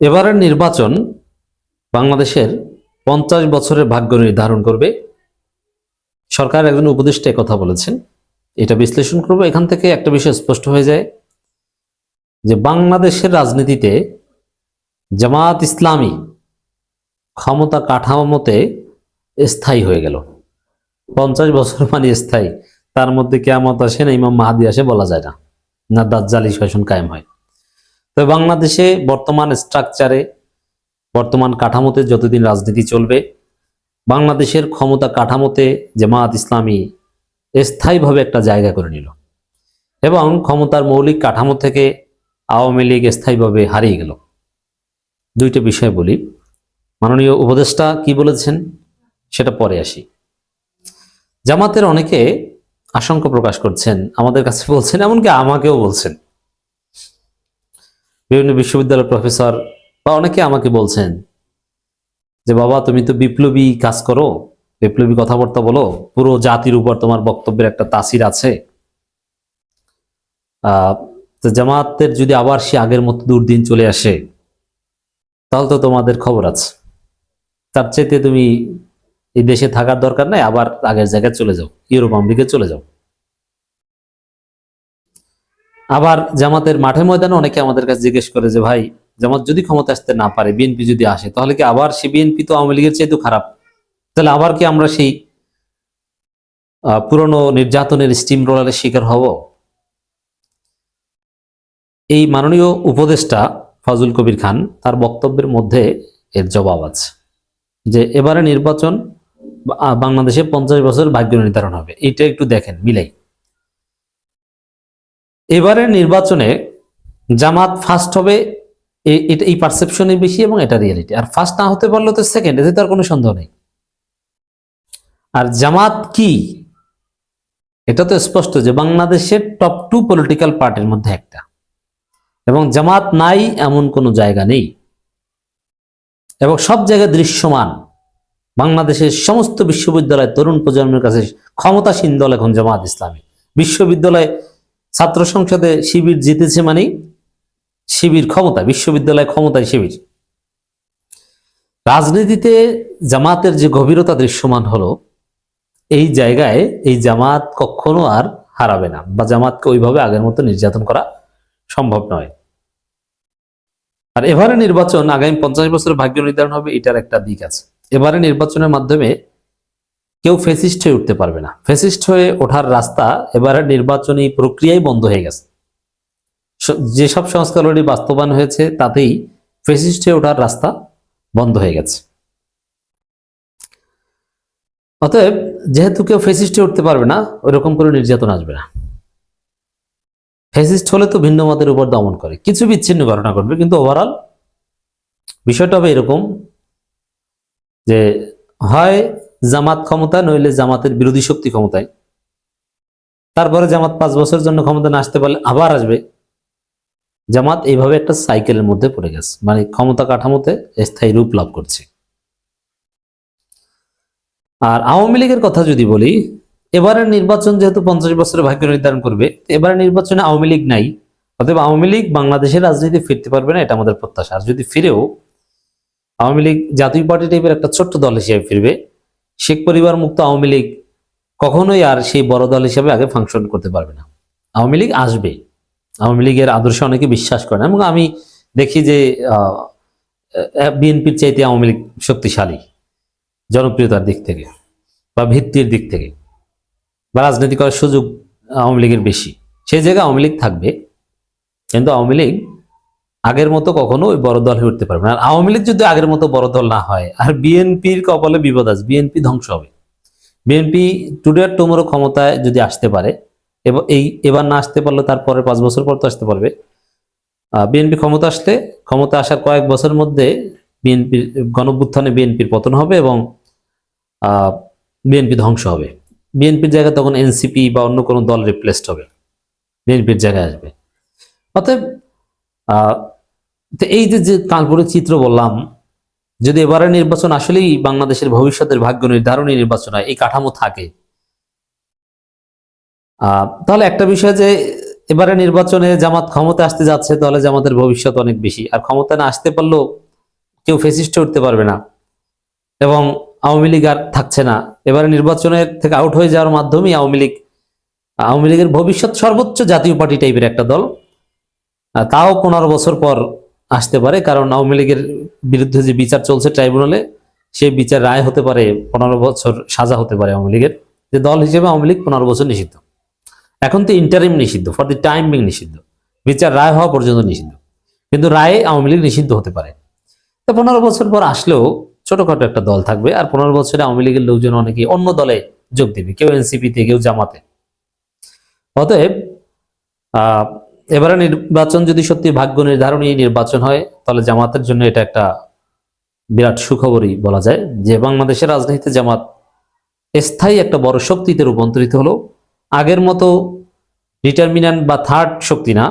এবারের নির্বাচন বাংলাদেশের 50 বছরের ভাগ্য নির্ধারণ করবে। সরকার একজন উপদেষ্টা কথা বলেছেন, এটা বিশ্লেষণ করব। এখান থেকে একটা বিষয় স্পষ্ট হয়ে যায় যে বাংলাদেশের রাজনীতিতে জামাত ইসলামী ক্ষমতা কাঠামোতে স্থায়ী হয়ে গেল। 50 বছর মানে স্থায়ী, তার মধ্যে কিয়ামত আসে না ইমাম মাহাদি আসে বলা যায় না, না দাজ্জালি শাসন কায়েম হয়। তো বাংলাদেশে বর্তমান স্ট্রাকচারে, বর্তমান কাঠামোতে যতদিন রাজনীতি চলবে, বাংলাদেশের ক্ষমতা কাঠামোতে জামাত ইসলামী স্থায়ীভাবে একটা জায়গা করে নিল এবং ক্ষমতার মৌলিক কাঠামো থেকে আওয়ামী লীগ স্থায়ীভাবে হারিয়ে গেল। দুইটা বিষয় বলি, মাননীয় উপদেষ্টা কি বলেছেন সেটা পরে আসি। জামাতের অনেকে আশঙ্কা প্রকাশ করছেন, আমাদের কাছে বলছেন, এমনকি আমাকেও বলছেন, বিভিন্ন বিশ্ববিদ্যালয়ের প্রফেসর বা অনেকে আমাকে বলছেন যে বাবা তুমি তো বিপ্লবী কাজ করো, বিপ্লবী কথাবার্তা বলো, পুরো জাতির উপর তোমার বক্তব্যের একটা তাসির আছে। তো জামাতের যদি আবার সে আগের মতো দুর্দিন চলে আসে তাহলে তো তোমাদের খবর আছে, তার চাইতে তুমি এই দেশে থাকার দরকার নাই, আবার আগের জায়গায় চলে যাও, ইউরোপ আমেরিকায় চলে যাও। আবার জামাতের মাঠে ময়দানে অনেকে আমাদের কাছে জিজ্ঞেস করে যে ভাই, জামাত যদি ক্ষমতা আসতে না পারে, বিএনপি যদি আসে, তাহলে কি আবার সে বিএনপি তো আওয়ামী লীগের চাইতে খারাপ, তাহলে আবার কি আমরা সেই পুরনো নির্যাতনের স্টিম রোলারের শিকার হব? এই মাননীয় উপদেষ্টা ফজল কবির খান তার বক্তব্যের মধ্যে এর জবাব আছে যে এবারে নির্বাচন বাংলাদেশে 50 বছর ভাগ্য নির্ধারণ হবে। এটা একটু দেখেন মিলাই। এবারের নির্বাচনে জামাত ফার্স্ট হবে, এই পারসেপশনই বেশি এবং এটা রিয়েলিটি। আর ফার্স্ট না হতে পারলে তো সেকেন্ড, এতে তার কোনো সন্দেহ নেই। আর জামাত কি, এটা তো স্পষ্ট যে বাংলাদেশের টপ 2 পলিটিক্যাল পার্টির মধ্যে একটা, এবং জামাত নাই এমন কোনো জায়গা নেই এবং সব জায়গায় দৃশ্যমান। বাংলাদেশের সমস্ত বিশ্ববিদ্যালয় তরুণ প্রজন্মের কাছে ক্ষমতাসীন দল এখন জামাত ইসলামী। বিশ্ববিদ্যালয় ছাত্র সংসদে শিবির জিতেছে মানে শিবির ক্ষমতা, বিশ্ববিদ্যালয় ক্ষমতায় শিবির। রাজনীতিতে জামাতের যে গভীরতা দৃশ্যমান হলো, এই জায়গায় এই জামাত কখনো আর হারাবে না, বা জামাতকে ওইভাবে আগের মতো নির্যাতন করা সম্ভব নয়। আর এবারে নির্বাচন আগামী 50 বছরের ভাগ্য নির্ধারণ হবে, এটার একটা দিক আছে। এবারে নির্বাচনের মাধ্যমে কেউ ফ্যাসিস্ট হয়ে উঠতে পারবে না। ফ্যাসিস্ট হয়ে ওঠার রাস্তা এবারে নির্বাচনী প্রক্রিয়াই বন্ধ হয়ে গেছে। যেসব সংস্কার অলরেডি বাস্তবায়ন হয়েছে তাতেই ফ্যাসিস্ট হয়ে ওঠার রাস্তা বন্ধ হয়ে গেছে। অতএব যেহেতু কেউ ফ্যাসিস্ট হয়ে উঠতে পারবে না, ওইরকম করে নির্যাতন আসবে না। ফ্যাসিস্ট হলে তো ভিন্ন মতের উপর দমন করে, কিছু বিচ্ছিন্ন ঘটনা ঘটবে, কিন্তু ওভারঅল বিষয়টা হবে এরকম যে হয় জামাত ক্ষমতা, নইলে জামাতের বিরোধী শক্তি ক্ষমতায়, তারপরে জামাত 5 বছরের জন্য ক্ষমতা না আসতে পারলে আবার আসবে। জামাত এইভাবে একটা সাইকেলের মধ্যে পড়ে গেছে, মানে ক্ষমতা কাঠামোতে স্থায়ী রূপ লাভ করছে। আর আওয়ামী লীগের কথা যদি বলি, এবারের নির্বাচন যেহেতু 50 বছরের ভাগ্য নির্ধারণ করবে, এবারের নির্বাচনে আওয়ামী লীগ নাই, অতএব আওয়ামী লীগ বাংলাদেশের রাজনীতি ফিরতে পারবে না, এটা আমাদের প্রত্যাশা। আর যদি ফিরেও আওয়ামী লীগ জাতীয় পার্টি টাইপের একটা ছোট্ট দল হিসেবে ফিরবে। শেখ পরিবার মুক্ত আওয়ামী লীগ কখনোই আর সেই বড় দল হিসেবে আগে ফাংশন করতে পারবে না। আওয়ামী লীগ আসবে, আওয়ামী লীগের আদর্শে অনেকে বিশ্বাস করেন, এবং আমি দেখি যে বিএনপির চাইতে আওয়ামী লীগ শক্তিশালী জনপ্রিয়তার দিক থেকে বা ভিত্তির দিক থেকে, বা রাজনীতি করার সুযোগ আওয়ামী লীগের বেশি। সেই জায়গায় আওয়ামী লীগ থাকবে, কিন্তু আওয়ামী লীগ আগের মতো কখনো ওই বড় দল হয়ে উঠতে পারবে না। আর আওয়ামী লীগ যদি আগের মতো বড় দল না হয়, আর বিএনপির কপালে বিপদ আছে, বিএনপি ধ্বংস হবে। বিএনপি টুডে আর টুমোরো ক্ষমতায় যদি আসতে পারে, এবার না আসতে পারলে তারপরে 5 বছর পর তো আসতে পারবে। বিএনপি ক্ষমতা আসলে, ক্ষমতা আসার কয়েক বছরের মধ্যে বিএনপির গণঅভ্যুত্থানে বিএনপির পতন হবে এবং বিএনপি ধ্বংস হবে। বিএনপির জায়গায় তখন এনসিপি বা অন্য কোনো দল রিপ্লেসড হবে, বিএনপির জায়গায় আসবে। অতএব এই যে কালপুরের চিত্র বললাম, যদি এবারের নির্বাচন আসলেই বাংলাদেশের ভবিষ্যতের ভাগ্য নির্ধারণী নির্বাচন হয়, এই কাঠামো থাকে, তাহলে একটা বিষয় যে এবারে নির্বাচনে জামাত ক্ষমতা আসতে যাচ্ছে, তাহলে জামাতের ভবিষ্যৎ অনেক বেশি। আর ক্ষমতা না আসতে পারলেও কেউ ফেসিস্ট উঠতে পারবে না, এবং আওয়ামী লীগ আর থাকছে না। এবারে নির্বাচনের থেকে আউট হয়ে যাওয়ার মাধ্যমেই আওয়ামী লীগের ভবিষ্যৎ সর্বোচ্চ জাতীয় পার্টি টাইপের একটা দল, তাও 15 বছর পর আসতে পারে। কারণ আওয়ামী লীগের বিরুদ্ধে যে বিচার চলছে ট্রাইব্যুনালে, সেই বিচার রায় হতে পারে 15 বছর সাজা হতে পারে আওয়ামী লীগের। যে দল হিসেবে আওয়ামী লীগ 15 বছর নিষিদ্ধ, এখন তো ইন্টারিম নিষিদ্ধ, ফর দি টাইম বিং নিষিদ্ধ, বিচার রায় হওয়া পর্যন্ত নিষিদ্ধ, কিন্তু রায়ে আওয়ামী লীগ নিষিদ্ধ হতে পারে। তো 15 বছর পর আসলেও ছোটখাটো একটা দল থাকবে, আর 15 বছরে আওয়ামী লীগের লোকজন অনেকে অন্য দলে যোগ দেবে, কেউ এনসিপিতে, কেউ জামাতে। অতএব এবারে নির্বাচন যদি সত্যি ভাগ্য নির্ধারণী নির্বাচন হয়, তাহলে জামাতের জন্য এটা একটা বিরাট সুখবরই বলা যায়, যে বাংলাদেশের রাজনীতিতে জামাত স্থায়ী একটা বড় শক্তিতে রূপান্তরিত হলো। আগের মতো ডিটারমিন্যান্ট বা থার্ড শক্তি না,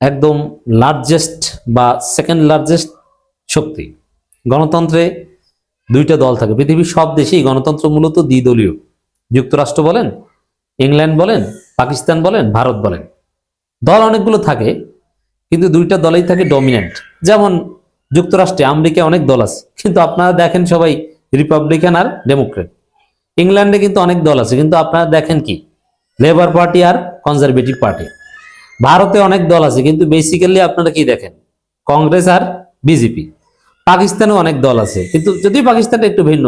একদম লার্জেস্ট বা সেকেন্ড লার্জেস্ট শক্তি। গণতন্ত্রে দুইটা দল থাকে, পৃথিবীর সব দেশেই গণতন্ত্র মূলত দ্বিদলীয়। যুক্তরাষ্ট্র বলেন, ইংল্যান্ড বলেন, পাকিস্তান বলেন, ভারত বলেন, দল অনেকগুলো থাকে, কিন্তু দুইটা দলেই থাকে ডমিনেন্ট। যেমন যুক্তরাষ্ট্রে, আমেরিকায় অনেক দল আছে, কিন্তু আপনারা দেখেন সবাই রিপাবলিকান আর ডেমোক্রেট। ইংল্যান্ডে কিন্তু অনেক দল আছে, কিন্তু আপনারা দেখেন কি, লেবার পার্টি আর কনজারভেটিভ পার্টি। ভারতে অনেক দল আছে, কিন্তু বেসিক্যালি আপনারা কি দেখেন, কংগ্রেস আর বিজেপি। পাকিস্তানেও অনেক দল আছে, কিন্তু যদিও পাকিস্তানটা একটু ভিন্ন,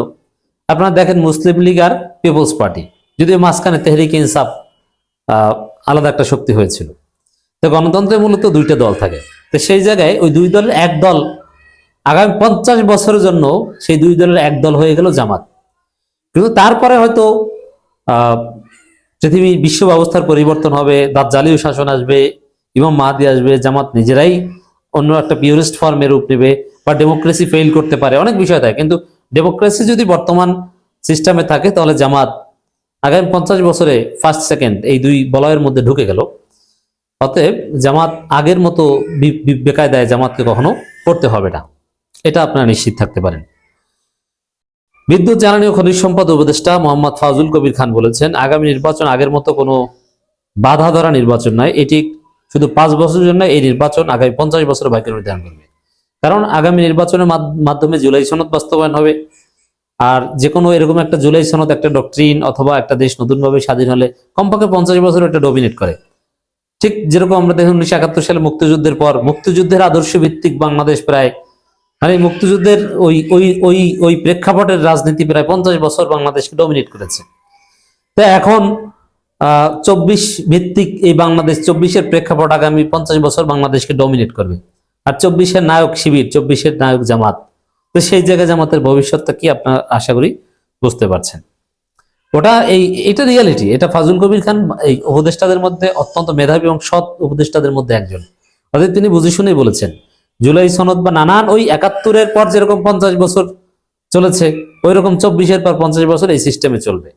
আপনারা দেখেন মুসলিম লীগ আর পিপলস পার্টি, যদিও মাঝখানে তেহরিক ইনসাফ আলাদা একটা শক্তি হয়েছিল। তো গণতন্ত্রে মূলত দুইটা দল থাকে। তো সেই জায়গায় ওই দুই দলের এক দল আগামী 50 বছরের জন্য সেই দুই দলের এক দল হয়ে গেল জামাত। কিন্তু তারপরে হয়তো পৃথিবী বিশ্ব ব্যবস্থার পরিবর্তন হবে, দাজ্জালীয় শাসন আসবে, ইমাম মাহদি আসবে, জামাত নিজেরাই অন্য একটা পিউরিস্ট ফর্মে রূপ নেবে, বা ডেমোক্রেসি ফেইল করতে পারে, অনেক বিষয় থাকে। কিন্তু ডেমোক্রেসি যদি বর্তমান সিস্টেমে থাকে, তাহলে জামাত আগামী 50 বছরে ফার্স্ট সেকেন্ড এই দুই বলয়ের মধ্যে ঢুকে গেল। অতএব জামাত আগের মতো বেকায়দায় জামাতকে কখনো করতে হবে না, এটা আপনারা নিশ্চিত থাকতে পারেন। বিদ্যুৎ, জ্বালানি ও খনিজ সম্পদ উপদেষ্টা মোহাম্মদ ফাজুল কবির খান বলেছেন, আগামী নির্বাচন আগের মতো কোনো বাধা ধরা নির্বাচন নয়, এটি শুধু 5 বছরের জন্য। এই নির্বাচন আগামী 50 বছর ভাগ্য নির্ধারণ করবে। কারণ আগামী নির্বাচনের মাধ্যমে জুলাই সনদ বাস্তবায়ন হবে, আর যে কোনো এরকম একটা জুলাই সনদ একটা ডক্ট্রিন অথবা একটা দেশ নতুনভাবে স্বাধীন হলে কমপক্ষে 50 বছর এটা ডমিনেট করে। ঠিক যেরকম আমরা দেখুন 1971 সালে মুক্তিযুদ্ধের পর মুক্তিযুদ্ধের আদর্শ ভিত্তিক বাংলাদেশ প্রায়, মানে মুক্তিযুদ্ধের ওই ওই ওই ওই প্রেক্ষাপটের রাজনীতি প্রায় 50 বছর বাংলাদেশকে ডমিনেট করেছে। তো এখন 24 ভিত্তিক এই বাংলাদেশ, 24-এর প্রেক্ষাপট আগামী 50 বছর বাংলাদেশকে ডমিনেট করবে। আর 24-এর নায়ক শিবির, 24-এর নায়ক জামাত। তো সেই জায়গায় জামাতের ভবিষ্যৎটা কি আপনারা আশা করি বুঝতে পারছেন। এটা রিয়ালিটি। এটা ফাজুল কবির খান এই উপদেষ্টাদের মধ্যে অত্যন্ত মেধাবী এবং সৎ উপদেষ্টাদের মধ্যে একজন। অর্থাৎ তিনি বুঝে শুনেই বলেছেন, জুলাই সনদ বা নানান ওই 71-এর পর যেরকম 50 বছর চলেছে, ওই রকম 24-এর পর 50 বছর এই সিস্টেমে চলবে।